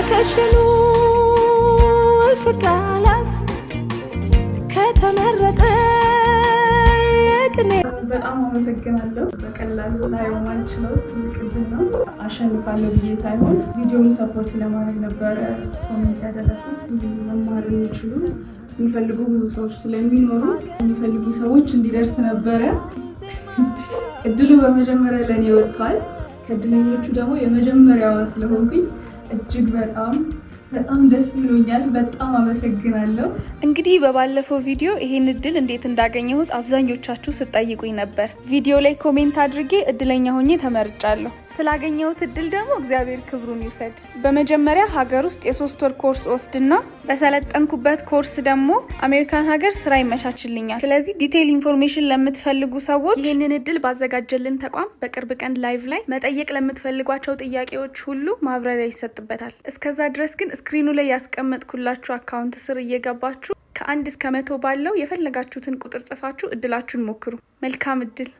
በከሸኑ ፍቃላት ከተመረጠ ቅኔ በጣም አመሰግናለሁ። በቀላሉ ላይ ማንችለው ትልቅና አሸንፋለሁ ብዬ ሳይሆን ቪዲዮውን ሰፖርት ለማድረግ ነበር ኮሜንት ያደረኩት። መማር የሚችሉ የሚፈልጉ ብዙ ሰዎች ስለሚኖሩ የሚፈልጉ ሰዎች እንዲደርስ ነበረ። እድሉ በመጀመሪያ ለኔ ወጥቷል። ከድለኞቹ ደግሞ የመጀመሪያዋ ስለሆንኩኝ እጅግ በጣም ደስ ብሎኛል። በጣም አመሰግናለሁ። እንግዲህ በባለፈው ቪዲዮ ይሄን እድል እንዴት እንዳገኘሁት አብዛኞቻችሁ ስትጠይቁኝ ነበር። ቪዲዮ ላይ ኮሜንት አድርጌ እድለኛ ሆኜ ተመርጫለሁ። ስላገኘሁት እድል ደግሞ እግዚአብሔር ክብሩን ይውሰድ። በመጀመሪያ ሀገር ውስጥ የ3 ወር ኮርስ ወስድና በሰለጠንኩበት ኮርስ ደግሞ አሜሪካን ሀገር ስራ ይመቻችልኛል። ስለዚህ ዲቴይል ኢንፎርሜሽን ለምትፈልጉ ሰዎች ይሄንን እድል ባዘጋጀልን ተቋም በቅርብ ቀን ላይቭ ላይ መጠየቅ ለምትፈልጓቸው ጥያቄዎች ሁሉ ማብራሪያ ይሰጥበታል። እስከዛ ድረስ ግን ስክሪኑ ላይ ያስቀመጥኩላችሁ አካውንት ስር እየገባችሁ ከ1 እስከ 100 ባለው የፈለጋችሁትን ቁጥር ጽፋችሁ እድላችሁን ሞክሩ። መልካም እድል።